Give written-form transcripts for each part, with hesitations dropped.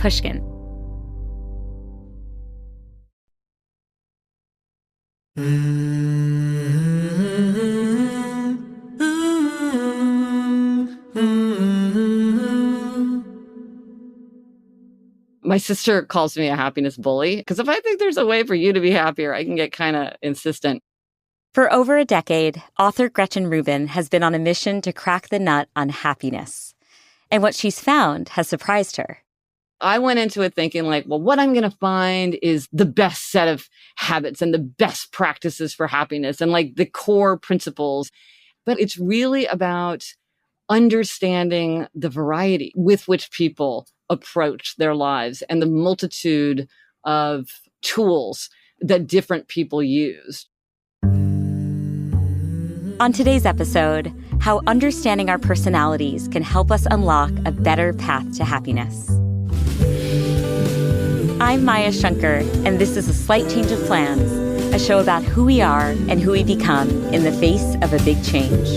Pushkin. My sister calls me a happiness bully because if I think there's a way for you to be happier, I can get kind of insistent. For over a decade, author Gretchen Rubin has been on a mission to crack the nut on happiness. And what she's found has surprised her. I went into it thinking like, well, what I'm going to find is the best set of habits and the best practices for happiness and like the core principles. But it's really about understanding the variety with which people approach their lives and the multitude of tools that different people use. On today's episode, how understanding our personalities can help us unlock a better path to happiness. I'm Maya Shankar, and this is A Slight Change of Plans, a show about who we are and who we become in the face of a big change.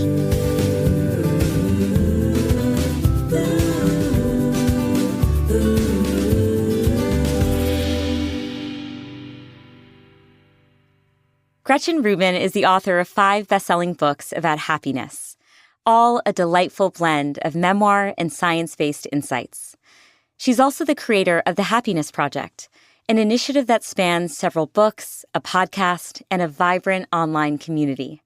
Gretchen Rubin is the author of 5 best-selling books about happiness, all a delightful blend of memoir and science-based insights. She's also the creator of The Happiness Project, an initiative that spans several books, a podcast, and a vibrant online community.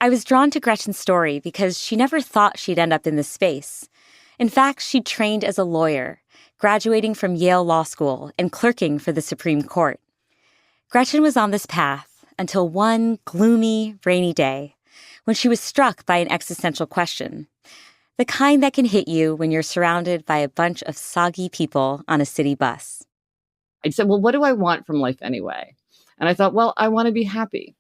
I was drawn to Gretchen's story because she never thought she'd end up in this space. In fact, she trained as a lawyer, graduating from Yale Law School and clerking for the Supreme Court. Gretchen was on this path until one gloomy, rainy day when she was struck by an existential question, the kind that can hit you when you're surrounded by a bunch of soggy people on a city bus. I said, well, what do I want from life anyway? And I thought, well, I want to be happy.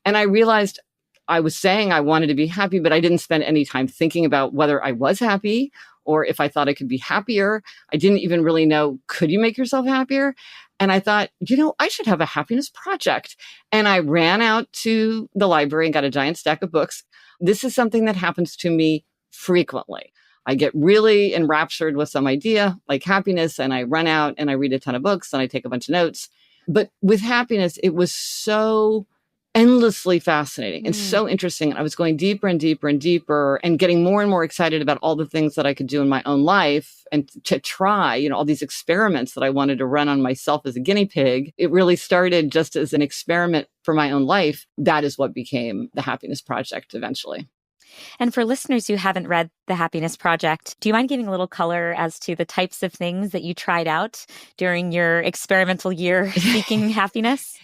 And I realized I was saying I wanted to be happy, but I didn't spend any time thinking about whether I was happy or if I thought I could be happier. I didn't even really know, could you make yourself happier? And I thought, I should have a happiness project. And I ran out to the library and got a giant stack of books. This is something that happens to me frequently. I get really enraptured with some idea like happiness, and I run out and I read a ton of books and I take a bunch of notes. But with happiness, it was so endlessly fascinating and so interesting. I was going deeper and deeper and deeper and getting more and more excited about all the things that I could do in my own life and to try, all these experiments that I wanted to run on myself as a guinea pig. It really started just as an experiment for my own life. That is what became the Happiness Project eventually. And for listeners who haven't read The Happiness Project, do you mind giving a little color as to the types of things that you tried out during your experimental year seeking happiness?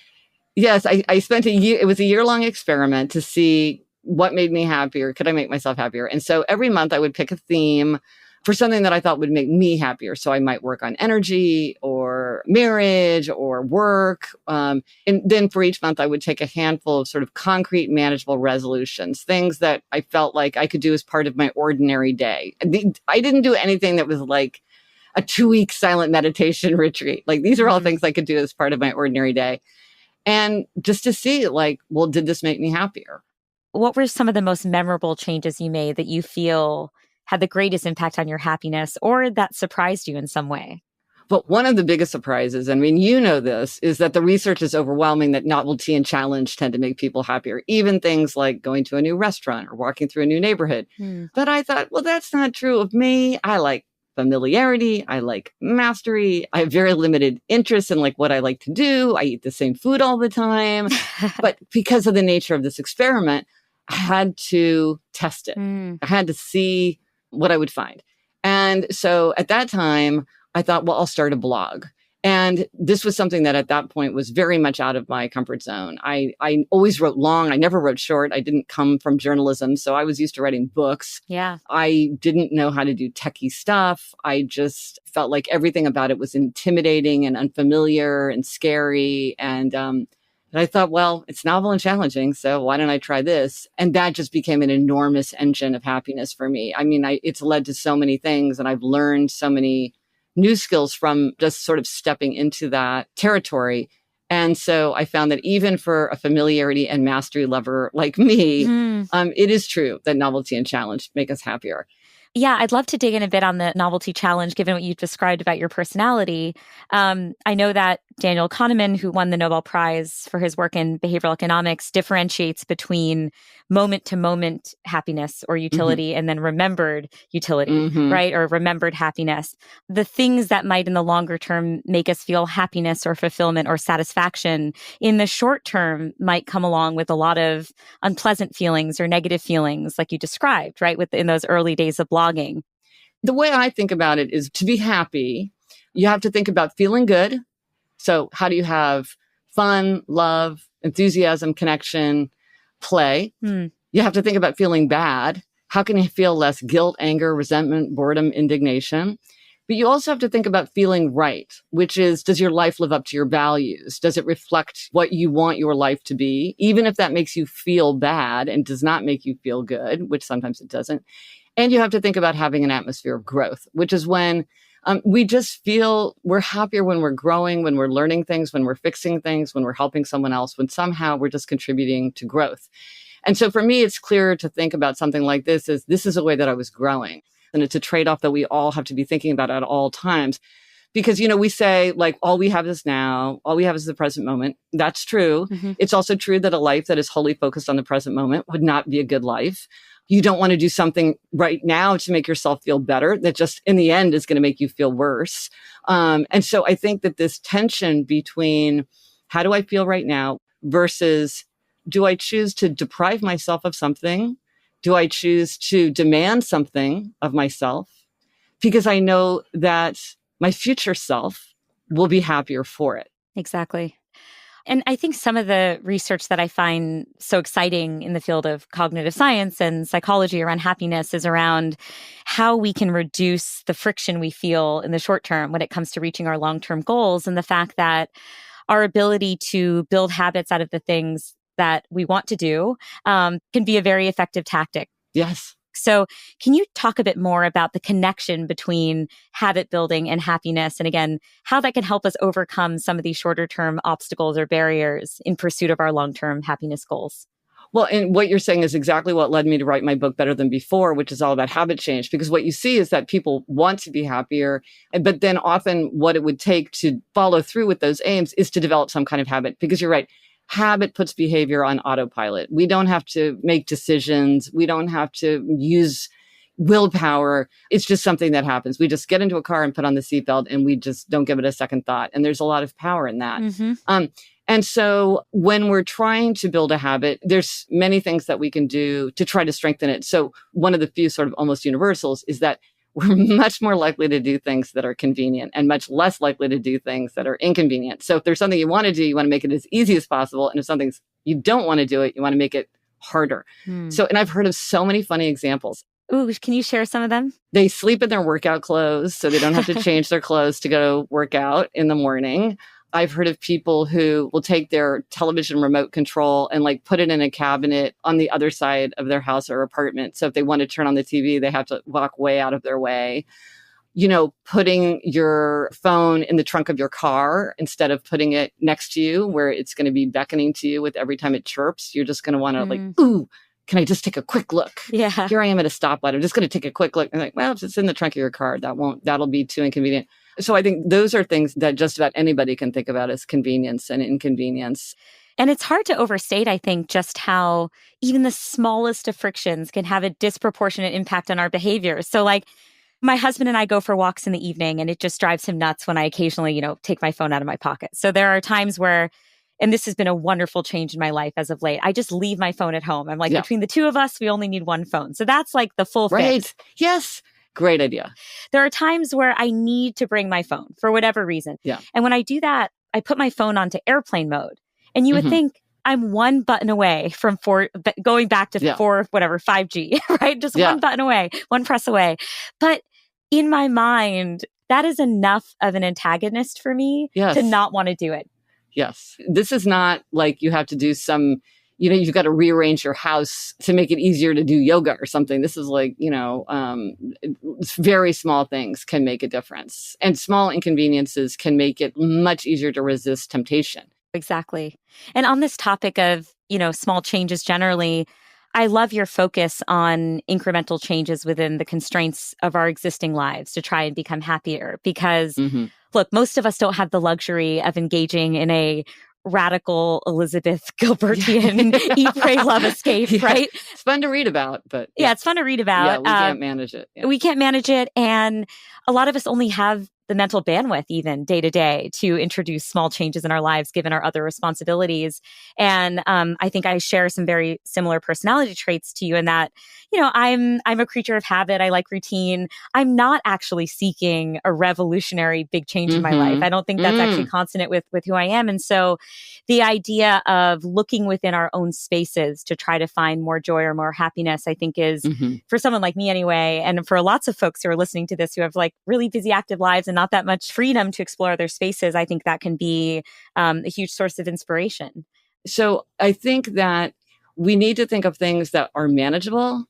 Yes, I spent a year. It was a year-long experiment to see what made me happier. Could I make myself happier? And so every month I would pick a theme for something that I thought would make me happier. So I might work on energy or marriage or work. And then for each month, I would take a handful of sort of concrete, manageable resolutions, things that I felt like I could do as part of my ordinary day. I didn't do anything that was like a 2-week silent meditation retreat. Like these are all things I could do as part of my ordinary day. And just to see like, well, did this make me happier? What were some of the most memorable changes you made that you feel had the greatest impact on your happiness or that surprised you in some way? But one of the biggest surprises, this, is that the research is overwhelming that novelty and challenge tend to make people happier, even things like going to a new restaurant or walking through a new neighborhood. But I thought, well, that's not true of me. I like familiarity. I like mastery. I have very limited interest in like what I like to do. I eat the same food all the time. But because of the nature of this experiment, I had to test it. I had to see what I would find. And so at that time, I thought, well, I'll start a blog. And this was something that at that point was very much out of my comfort zone. I always wrote long. I never wrote short. I didn't come from journalism. So I was used to writing books. Yeah. I didn't know how to do techie stuff. I just felt like everything about it was intimidating and unfamiliar and scary. And I thought, well, it's novel and challenging. So why don't I try this? And that just became an enormous engine of happiness for me. It's led to so many things, and I've learned so many new skills from just sort of stepping into that territory. And so I found that even for a familiarity and mastery lover like me, it is true that novelty and challenge make us happier. Yeah, I'd love to dig in a bit on the novelty challenge, given what you described about your personality. I know that Daniel Kahneman, who won the Nobel Prize for his work in behavioral economics, differentiates between moment-to-moment happiness or utility and then remembered utility, right? Or remembered happiness. The things that might in the longer term make us feel happiness or fulfillment or satisfaction in the short term might come along with a lot of unpleasant feelings or negative feelings, like you described, right? In those early days of blogging. The way I think about it is to be happy, you have to think about feeling good. So how do you have fun, love, enthusiasm, connection, play? You have to think about feeling bad. How can you feel less guilt, anger, resentment, boredom, indignation? But you also have to think about feeling right, which is, does your life live up to your values? Does it reflect what you want your life to be? Even if that makes you feel bad and does not make you feel good, which sometimes it doesn't. And you have to think about having an atmosphere of growth, which is when we just feel we're happier when we're growing, when we're learning things, when we're fixing things, when we're helping someone else, when somehow we're just contributing to growth. And so for me, it's clear to think about something like this as this is a way that I was growing. And it's a trade-off that we all have to be thinking about at all times. Because, we say like, all we have is now, all we have is the present moment. That's true. It's also true that a life that is wholly focused on the present moment would not be a good life. You don't want to do something right now to make yourself feel better that just in the end is going to make you feel worse. And so I think that this tension between how do I feel right now versus do I choose to deprive myself of something? Do I choose to demand something of myself? Because I know that my future self will be happier for it. Exactly. And I think some of the research that I find so exciting in the field of cognitive science and psychology around happiness is around how we can reduce the friction we feel in the short term when it comes to reaching our long-term goals, and the fact that our ability to build habits out of the things that we want to do can be a very effective tactic. Yes. So can you talk a bit more about the connection between habit building and happiness? And again, how that can help us overcome some of these shorter term obstacles or barriers in pursuit of our long-term happiness goals? Well, and what you're saying is exactly what led me to write my book Better Than Before, which is all about habit change. Because what you see is that people want to be happier, but then often what it would take to follow through with those aims is to develop some kind of habit. Because you're right. Habit puts behavior on autopilot. We don't have to make decisions. We don't have to use willpower. It's just something that happens. We just get into a car and put on the seatbelt and we just don't give it a second thought. And there's a lot of power in that. And so when we're trying to build a habit, there's many things that we can do to try to strengthen it. So one of the few sort of almost universals is that we're much more likely to do things that are convenient and much less likely to do things that are inconvenient. So if there's something you want to do, you want to make it as easy as possible. And if something you don't want to do it, you want to make it harder. So, and I've heard of so many funny examples. Ooh, can you share some of them? They sleep in their workout clothes so they don't have to change their clothes to go work out in the morning. I've heard of people who will take their television remote control and like put it in a cabinet on the other side of their house or apartment. So if they want to turn on the TV, they have to walk way out of their way. Putting your phone in the trunk of your car instead of putting it next to you where it's going to be beckoning to you with every time it chirps. You're just going to want to like, ooh, can I just take a quick look? Yeah. Here I am at a stoplight. I'm just going to take a quick look. And like, well, if it's in the trunk of your car, that'll be too inconvenient. So I think those are things that just about anybody can think about as convenience and inconvenience. And it's hard to overstate, I think, just how even the smallest of frictions can have a disproportionate impact on our behavior. So like my husband and I go for walks in the evening and it just drives him nuts when I occasionally, take my phone out of my pocket. So there are times where, and this has been a wonderful change in my life as of late, I just leave my phone at home. I'm like, between the two of us, we only need one phone. So that's like the full fix. Yes. Great idea. There are times where I need to bring my phone for whatever reason. Yeah. And when I do that, I put my phone onto airplane mode. And you would think I'm one button away from going back to 5G, right? Just one button away, one press away. But in my mind, that is enough of an antagonist for me to not want to do it. Yes. This is not like you have to do some, you've got to rearrange your house to make it easier to do yoga or something. This is like, very small things can make a difference. And small inconveniences can make it much easier to resist temptation. Exactly. And on this topic of, small changes generally, I love your focus on incremental changes within the constraints of our existing lives to try and become happier. Because, look, most of us don't have the luxury of engaging in a radical Elizabeth Gilbertian eat, pray, love, escape, right? It's fun to read about, but yeah, it's fun to read about. We can't manage it. We can't manage it. And a lot of us only have the mental bandwidth even day to day to introduce small changes in our lives, given our other responsibilities. And I think I share some very similar personality traits to you in that, I'm a creature of habit. I like routine. I'm not actually seeking a revolutionary big change in my life. I don't think that's actually consonant with who I am. And so the idea of looking within our own spaces to try to find more joy or more happiness, I think is for someone like me anyway, and for lots of folks who are listening to this who have like really busy, active lives and not that much freedom to explore their spaces, I think that can be a huge source of inspiration. So I think that we need to think of things that are manageable,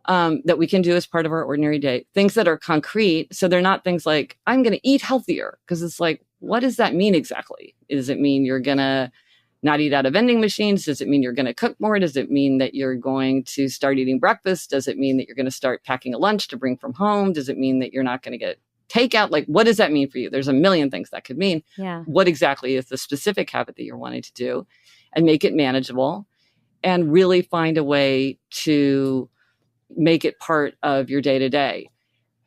that we can do as part of our ordinary day, things that are concrete. So they're not things like, I'm going to eat healthier, because it's like, what does that mean exactly? Does it mean you're going to not eat out of vending machines? Does it mean you're going to cook more? Does it mean that you're going to start eating breakfast? Does it mean that you're going to start packing a lunch to bring from home? Does it mean that you're not going to get takeout? Like, what does that mean for you? There's a million things that could mean. Yeah. What exactly is the specific habit that you're wanting to do, and make it manageable, and really find a way to make it part of your day to day.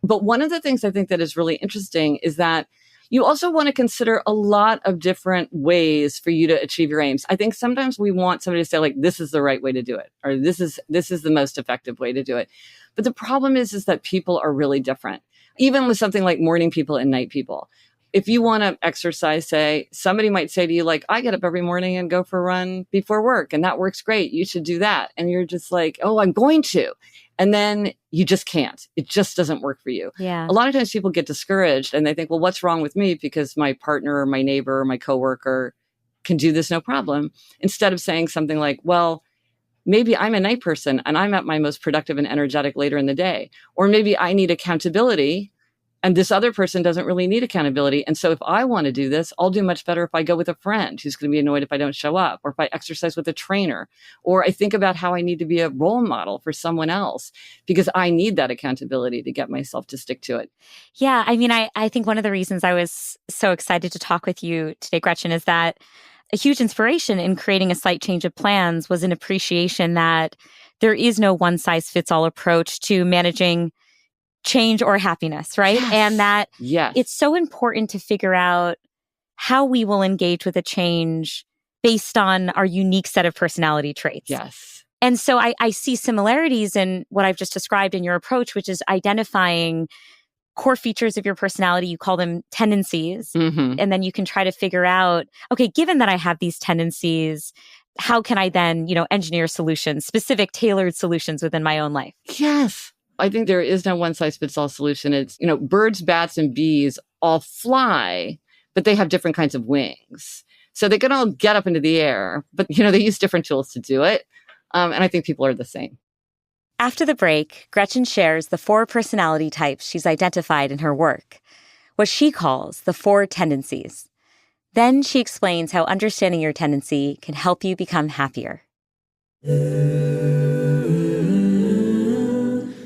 But one of the things I think that is really interesting is that you also want to consider a lot of different ways for you to achieve your aims. I think sometimes we want somebody to say, like, this is the right way to do it, or this is the most effective way to do it. But the problem is that people are really different. Even with something like morning people and night people. If you want to exercise, say, somebody might say to you, like, I get up every morning and go for a run before work, and that works great. You should do that. And you're just like, oh, I'm going to. And then you just can't. It just doesn't work for you. Yeah. A lot of times people get discouraged and they think, well, what's wrong with me? Because my partner or my neighbor or my coworker can do this no problem. Instead of saying something like, well, maybe I'm a night person and I'm at my most productive and energetic later in the day. Or maybe I need accountability and this other person doesn't really need accountability. And so if I want to do this, I'll do much better if I go with a friend who's going to be annoyed if I don't show up, or if I exercise with a trainer, or I think about how I need to be a role model for someone else because I need that accountability to get myself to stick to it. Yeah. I mean, I think one of the reasons I was so excited to talk with you today, Gretchen, is that a huge inspiration in creating a slight change of plans was an appreciation that there is no one-size-fits-all approach to managing change or happiness, right? Yes. And that it's so important to figure out how we will engage with a change based on our unique set of personality traits. Yes. And so I see similarities in what I've just described in your approach, which is identifying core features of your personality. You call them tendencies. And then you can try to figure out, okay, given that I have these tendencies, how can I then, engineer solutions, specific tailored solutions within my own life? Yes. I think there is no one-size-fits-all solution. It's, birds, bats, and bees all fly, but they have different kinds of wings. So they can all get up into the air, but, they use different tools to do it. And I think people are the same. After the break, Gretchen shares the 4 personality types she's identified in her work, what she calls the 4 tendencies. Then she explains how understanding your tendency can help you become happier.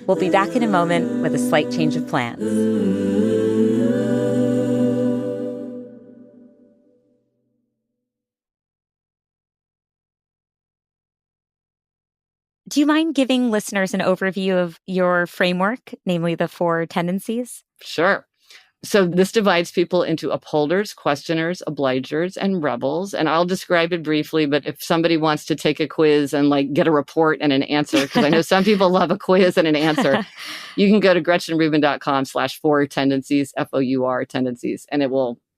We'll be back in a moment with a slight change of plans. Do you mind giving listeners an overview of your framework, namely the 4 tendencies? Sure. So this divides people into upholders, questioners, obligers, and rebels. And I'll describe it briefly, but if somebody wants to take a quiz and get a report and an answer, because I know some people love a quiz and an answer, you can go to GretchenRubin.com/4 tendencies, FOUR tendencies. And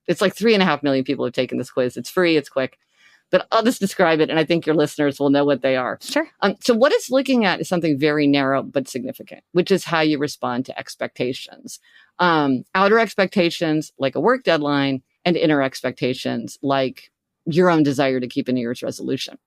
it's like 3.5 million people have taken this quiz. It's free, it's quick. But I'll just describe it, and I think your listeners will know what they are. Sure. So what it's looking at is something very narrow but significant, which is how you respond to expectations. Outer expectations, like a work deadline, and inner expectations, like your own desire to keep a New Year's resolution.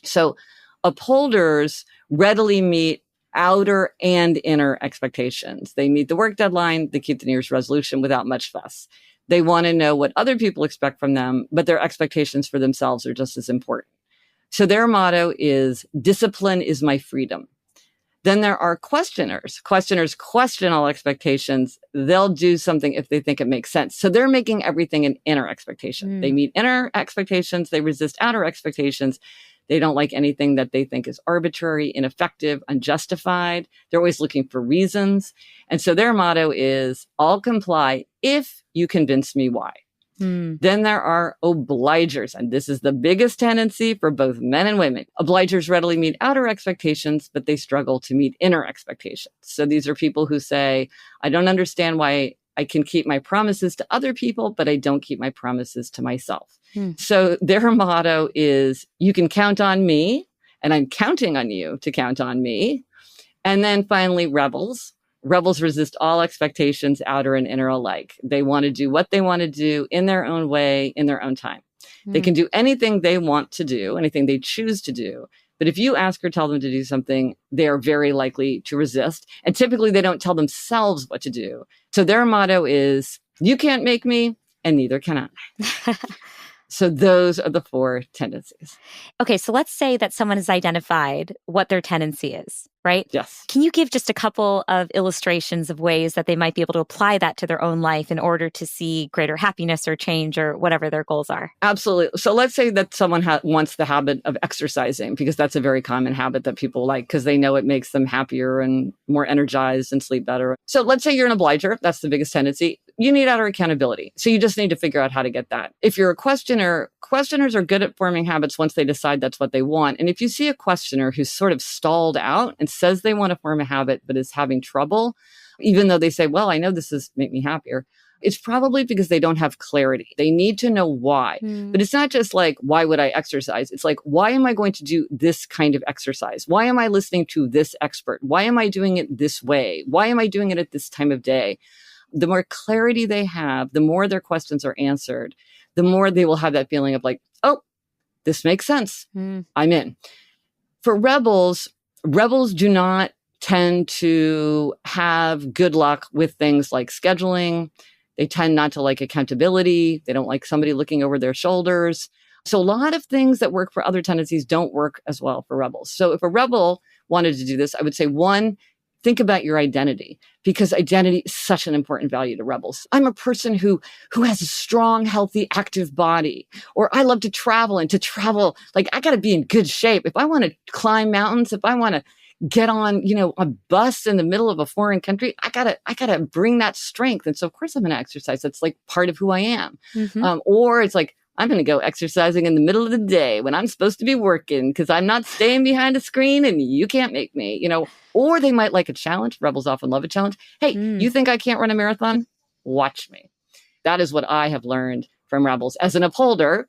So upholders readily meet outer and inner expectations. They meet the work deadline, they keep the New Year's resolution without much fuss. They want to know what other people expect from them, but their expectations for themselves are just as important. So their motto is, discipline is my freedom. Then there are questioners. Questioners question all expectations. They'll do something if they think it makes sense. So they're making everything an inner expectation. They meet inner expectations. They resist outer expectations. They don't like anything that they think is arbitrary, ineffective, unjustified. They're always looking for reasons. And so their motto is, I'll comply if you convince me why. Then there are obligers, and this is the biggest tendency for both men and women. Obligers readily meet outer expectations, but they struggle to meet inner expectations. So these are people who say, I don't understand why I can keep my promises to other people, but I don't keep my promises to myself. So their motto is, you can count on me, and I'm counting on you to count on me. And then finally, rebels. Rebels resist all expectations, outer and inner alike. They want to do what they want to do in their own way, in their own time. They can do anything they want to do, anything they choose to do. But if you ask or tell them to do something, they are very likely to resist. And typically they don't tell themselves what to do. So their motto is, you can't make me, and neither can I. So those are the four tendencies. Okay, so let's say that someone has identified what their tendency is, right? Yes. Can you give just a couple of illustrations of ways that they might be able to apply that to their own life in order to see greater happiness or change or whatever their goals are? Absolutely. So let's say that someone wants the habit of exercising, because that's a very common habit that people like because they know it makes them happier and more energized and sleep better. So let's say you're an obliger. That's the biggest tendency. You need outer accountability. So you just need to figure out how to get that. If you're a questioner, questioners are good at forming habits once they decide that's what they want. And if you see a questioner who's sort of stalled out and says they want to form a habit but is having trouble, even though they say, well, I know this is make me happier, it's probably because they don't have clarity. They need to know why. But it's not just like, why would I exercise? It's like, why am I going to do this kind of exercise? Why am I listening to this expert? Why am I doing it this way? Why am I doing it at this time of day? The more clarity they have, the more their questions are answered, the more they will have that feeling of like, oh, this makes sense. I'm in. For rebels do not tend to have good luck with things like scheduling. They tend not to like accountability. They don't like somebody looking over their shoulders. So a lot of things that work for other tendencies don't work as well for rebels. So if a rebel wanted to do this, I would say, one, think about your identity, because identity is such an important value to rebels. I'm a person who has a strong, healthy, active body, or I love to travel, and to travel, like I got to be in good shape. If I want to climb mountains, if I want to get on, a bus in the middle of a foreign country, I gotta bring that strength. And so of course I'm going to exercise. That's like part of who I am. Or it's like, I'm going to go exercising in the middle of the day when I'm supposed to be working because I'm not staying behind a screen and you can't make me, Or they might like a challenge. Rebels often love a challenge. Hey, you think I can't run a marathon? Watch me. That is what I have learned from rebels as an upholder,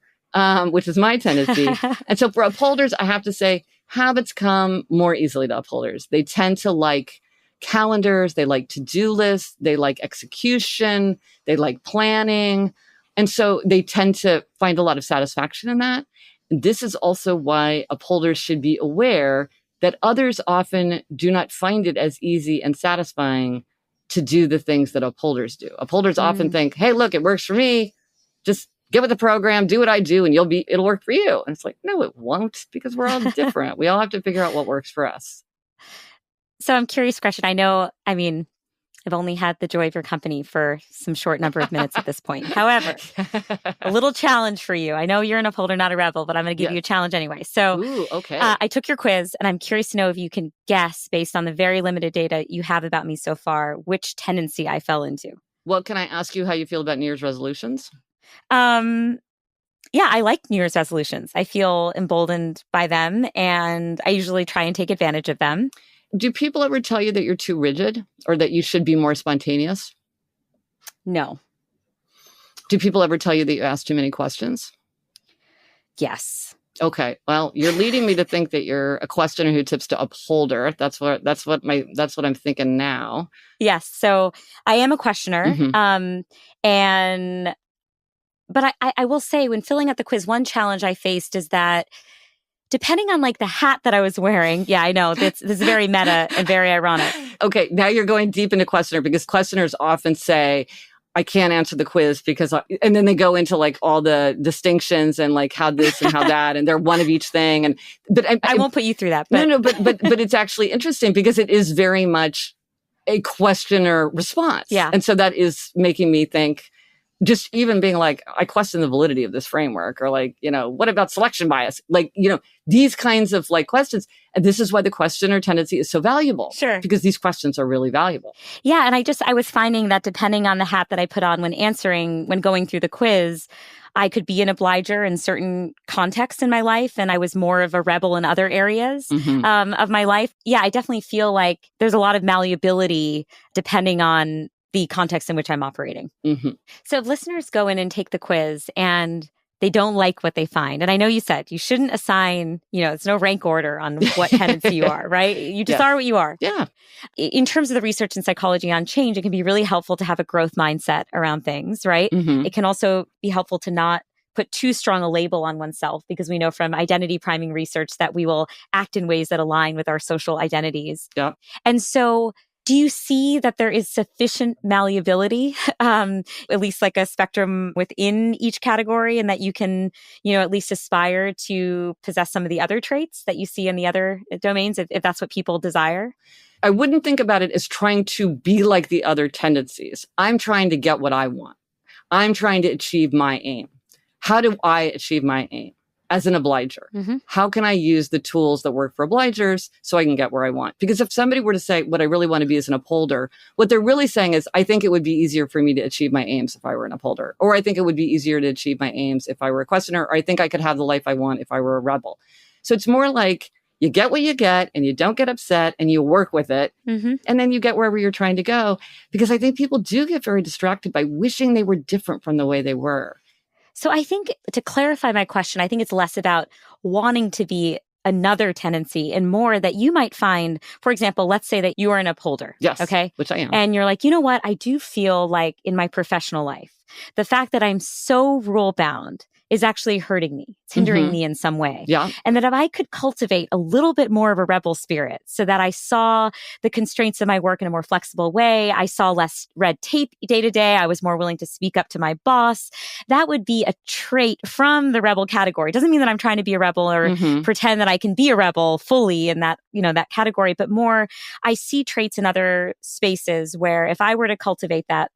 which is my tendency. And so for upholders, I have to say, habits come more easily to upholders. They tend to like calendars. They like to-do lists. They like execution. They like planning. And so they tend to find a lot of satisfaction in that. And this is also why upholders should be aware that others often do not find it as easy and satisfying to do the things that upholders do. Upholders often think, hey, look, it works for me. Just get with the program, do what I do, and it'll work for you. And it's like, no, it won't, because we're all different. We all have to figure out what works for us. So I'm curious, Gretchen, I've only had the joy of your company for some short number of minutes at this point. However, a little challenge for you. I know you're an upholder, not a rebel, but I'm going to give you a challenge anyway. So okay. I took your quiz, and I'm curious to know if you can guess, based on the very limited data you have about me so far, which tendency I fell into. Well, can I ask you how you feel about New Year's resolutions? Yeah, I like New Year's resolutions. I feel emboldened by them, and I usually try and take advantage of them. Do people ever tell you that you're too rigid or that you should be more spontaneous? No. Do people ever tell you that you ask too many questions? Yes. Okay. Well, you're leading me to think that you're a questioner who tips to upholder. That's what I'm thinking now. Yes. So I am a questioner. But I will say, when filling out the quiz, one challenge I faced is that depending on like the hat that I was wearing, I know this is very meta and very ironic. Okay, now you're going deep into questioner, because questioners often say, I can't answer the quiz because, and then they go into like all the distinctions and like how this and how that, and they're one of each thing. And, but I won't put you through that. But. No, but it's actually interesting because it is very much a questioner response. Yeah. And so that is making me think, just even being like, I question the validity of this framework, or like, what about selection bias? Like, these kinds of like questions. And this is why the questioner tendency is so valuable. Sure. Because these questions are really valuable. Yeah. And I was finding that depending on the hat that I put on when going through the quiz, I could be an obliger in certain contexts in my life, and I was more of a rebel in other areas of my life. Yeah, I definitely feel like there's a lot of malleability depending on the context in which I'm operating. Mm-hmm. So if listeners go in and take the quiz and they don't like what they find, and I know you said you shouldn't assign, it's no rank order on what tendency you are, right? You just are what you are. Yeah. In terms of the research and psychology on change, it can be really helpful to have a growth mindset around things, right? Mm-hmm. It can also be helpful to not put too strong a label on oneself, because we know from identity priming research that we will act in ways that align with our social identities. Yeah. And so do you see that there is sufficient malleability, at least like a spectrum within each category, and that you can, at least aspire to possess some of the other traits that you see in the other domains, if that's what people desire? I wouldn't think about it as trying to be like the other tendencies. I'm trying to get what I want. I'm trying to achieve my aim. How do I achieve my aim? As an obliger, how can I use the tools that work for obligers so I can get where I want? Because if somebody were to say, what I really want to be is an upholder, what they're really saying is, I think it would be easier for me to achieve my aims if I were an upholder. Or I think it would be easier to achieve my aims if I were a questioner. Or I think I could have the life I want if I were a rebel. So it's more like you get what you get and you don't get upset and you work with it. And then you get wherever you're trying to go. Because I think people do get very distracted by wishing they were different from the way they were. So I think, to clarify my question, I think it's less about wanting to be another tendency and more that you might find, for example, let's say that you are an upholder. Yes. Okay. Which I am. And you're like, you know what? I do feel like in my professional life, the fact that I'm so rule bound is actually hurting me. It's hindering me in some way. Yeah. And that if I could cultivate a little bit more of a rebel spirit so that I saw the constraints of my work in a more flexible way, I saw less red tape day to day, I was more willing to speak up to my boss, that would be a trait from the rebel category. It doesn't mean that I'm trying to be a rebel or pretend that I can be a rebel fully in that, that category, but more I see traits in other spaces where if I were to cultivate that,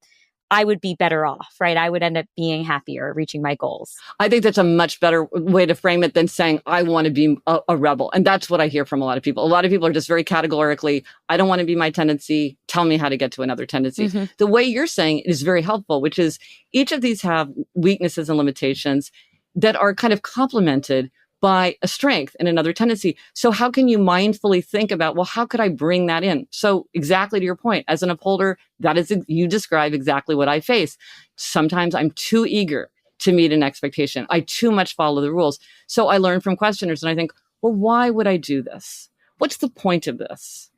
I would be better off, right? I would end up being happier, reaching my goals. I think that's a much better way to frame it than saying, I want to be a rebel. And that's what I hear from a lot of people. A lot of people are just very categorically, I don't want to be my tendency. Tell me how to get to another tendency. The way you're saying it is very helpful, which is each of these have weaknesses and limitations that are kind of complemented by a strength in another tendency. So how can you mindfully think about, well, how could I bring that in? So exactly to your point, as an upholder, that is, you describe exactly what I face. Sometimes I'm too eager to meet an expectation. I too much follow the rules. So I learn from questioners and I think, well, why would I do this? What's the point of this?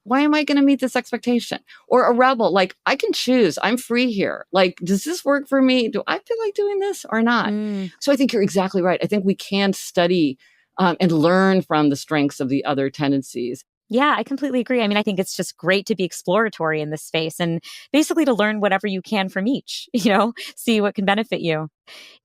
Why am I going to meet this expectation? Or a rebel, like, I can choose. I'm free here. Like, does this work for me? Do I feel like doing this or not? So I think you're exactly right. I think we can study and learn from the strengths of the other tendencies. Yeah, I completely agree. I mean, I think it's just great to be exploratory in this space and basically to learn whatever you can from each, see what can benefit you.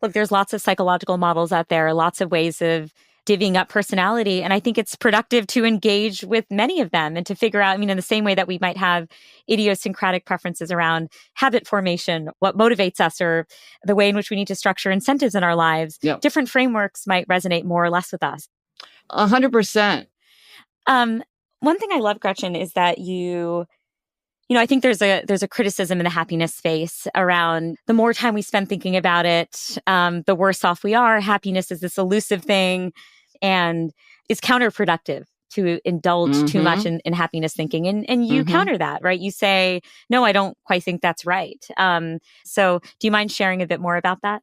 Look, there's lots of psychological models out there, lots of ways of divvying up personality. And I think it's productive to engage with many of them and to figure out, in the same way that we might have idiosyncratic preferences around habit formation, what motivates us, or the way in which we need to structure incentives in our lives, different frameworks might resonate more or less with us. 100%. One thing I love, Gretchen, is that I think there's a criticism in the happiness space around the more time we spend thinking about it, the worse off we are. Happiness is this elusive thing and is counterproductive to indulge too much in happiness thinking. And you counter that, right? You say, no, I don't quite think that's right. So do you mind sharing a bit more about that?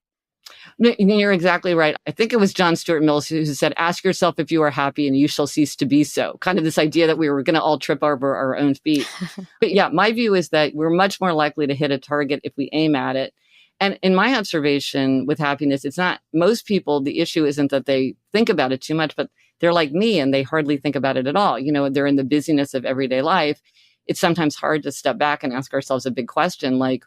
You're exactly right. I think it was John Stuart Mill who said, ask yourself if you are happy and you shall cease to be so. Kind of this idea that we were going to all trip over our own feet. But yeah, my view is that we're much more likely to hit a target if we aim at it. And in my observation with happiness, it's not, most people, the issue isn't that they think about it too much, but they're like me and they hardly think about it at all. They're in the busyness of everyday life. It's sometimes hard to step back and ask ourselves a big question like,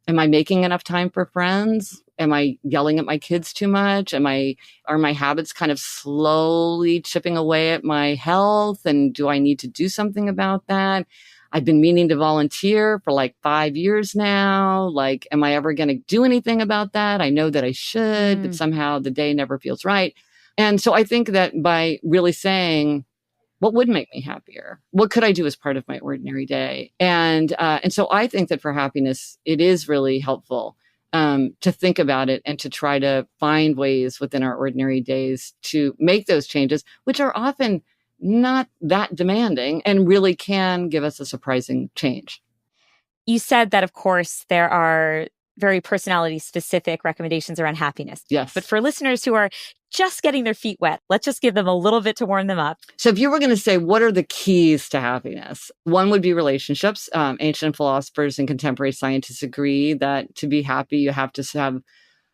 Am I making enough time for friends? Am I yelling at my kids too much? Are my habits kind of slowly chipping away at my health? And do I need to do something about that? I've been meaning to volunteer for like 5 years now. Like, am I ever going to do anything about that? I know that I should, but somehow the day never feels right. And so I think that by really saying, what would make me happier? What could I do as part of my ordinary day? And so I think that for happiness, it is really helpful to think about it and to try to find ways within our ordinary days to make those changes, which are often not that demanding and really can give us a surprising change. You said that, of course, there are very personality-specific recommendations around happiness. Yes. But for listeners who are just getting their feet wet, let's just give them a little bit to warm them up. So if you were going to say, what are the keys to happiness? One would be relationships. Ancient philosophers and contemporary scientists agree that to be happy, you have to have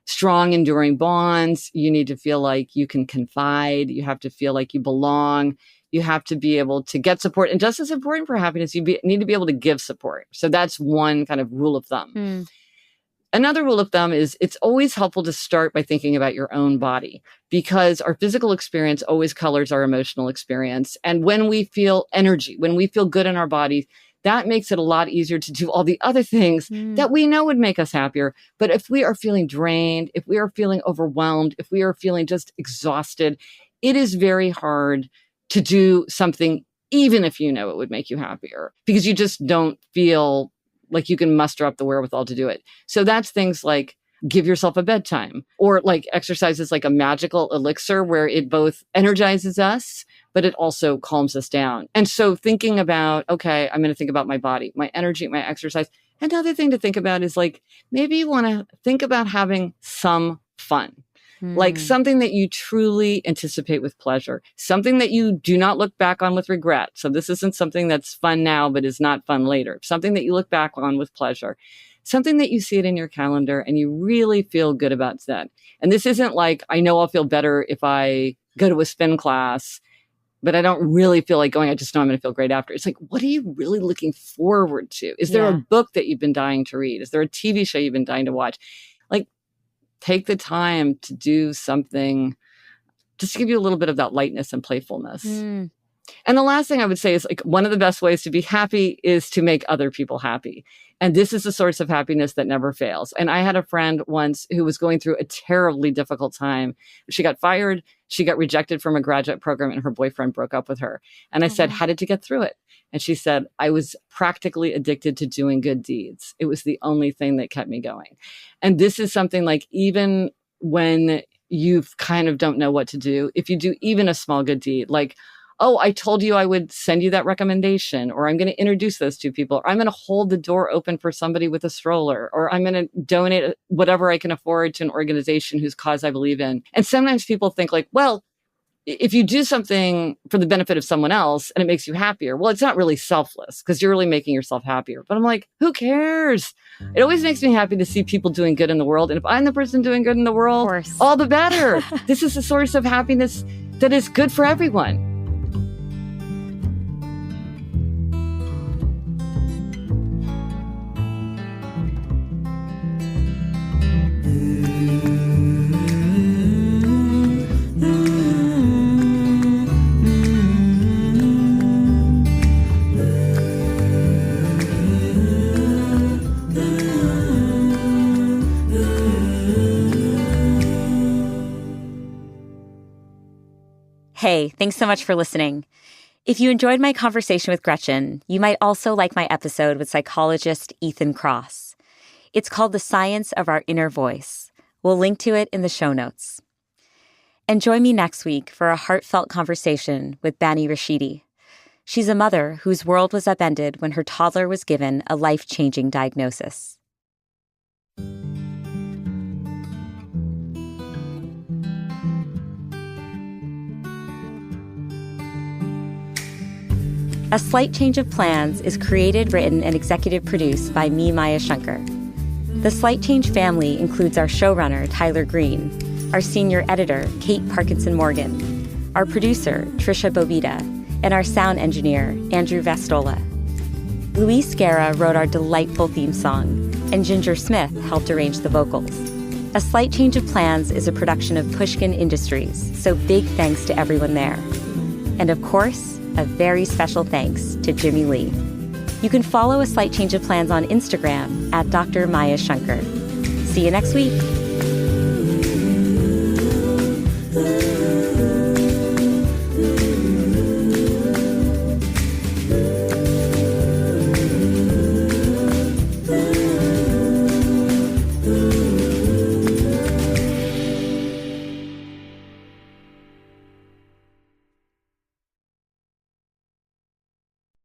strong, enduring bonds. You need to feel like you can confide. You have to feel like you belong. You have to be able to get support. And just as important for happiness, need to be able to give support. So that's one kind of rule of thumb. Another rule of thumb is it's always helpful to start by thinking about your own body, because our physical experience always colors our emotional experience. And when we feel energy, when we feel good in our bodies, that makes it a lot easier to do all the other things that we know would make us happier. But if we are feeling drained, if we are feeling overwhelmed, if we are feeling just exhausted, it is very hard to do something, even if you know it would make you happier, because you just don't feel like you can muster up the wherewithal to do it. So that's things like give yourself a bedtime, or like exercises like a magical elixir where it both energizes us, but it also calms us down. And so thinking about, okay, I'm going to think about my body, my energy, my exercise. Another thing to think about is like, maybe you want to think about having some fun. Like something that you truly anticipate with pleasure, something that you do not look back on with regret. So this isn't something that's fun now, but is not fun later. Something that you look back on with pleasure, something that you see it in your calendar and you really feel good about that. And this isn't like, I know I'll feel better if I go to a spin class, but I don't really feel like going. I just know I'm going to feel great after. It's like, what are you really looking forward to? Is there a book that you've been dying to read? Is there a TV show you've been dying to watch? Like, take the time to do something just to give you a little bit of that lightness and playfulness. And the last thing I would say is like one of the best ways to be happy is to make other people happy. And this is a source of happiness that never fails. And I had a friend once who was going through a terribly difficult time. She got fired. She got rejected from a graduate program and her boyfriend broke up with her. And I said, how did you get through it? And she said, I was practically addicted to doing good deeds. It was the only thing that kept me going. And this is something like, even when you kind of don't know what to do, if you do even a small good deed, like, oh, I told you I would send you that recommendation, or I'm going to introduce those two people, or I'm going to hold the door open for somebody with a stroller, or I'm going to donate whatever I can afford to an organization whose cause I believe in. And sometimes people think like, well, if you do something for the benefit of someone else and it makes you happier, well, it's not really selfless because you're really making yourself happier. But I'm like, who cares? It always makes me happy to see people doing good in the world. And if I'm the person doing good in the world, all the better. This is a source of happiness that is good for everyone. Hey, thanks so much for listening. If you enjoyed my conversation with Gretchen, you might also like my episode with psychologist Ethan Kross. It's called The Science of Our Inner Voice. We'll link to it in the show notes. And join me next week for a heartfelt conversation with Bani Rashidi. She's a mother whose world was upended when her toddler was given a life-changing diagnosis. A Slight Change of Plans is created, written, and executive produced by me, Maya Shankar. The Slight Change family includes our showrunner, Tyler Green, our senior editor, Kate Parkinson Morgan, our producer, Trisha Bobita, and our sound engineer, Andrew Vastola. Luis Guerra wrote our delightful theme song, and Ginger Smith helped arrange the vocals. A Slight Change of Plans is a production of Pushkin Industries, so big thanks to everyone there. And of course, a very special thanks to Jimmy Lee. You can follow A Slight Change of Plans on Instagram at Dr. Maya Shankar. See you next week.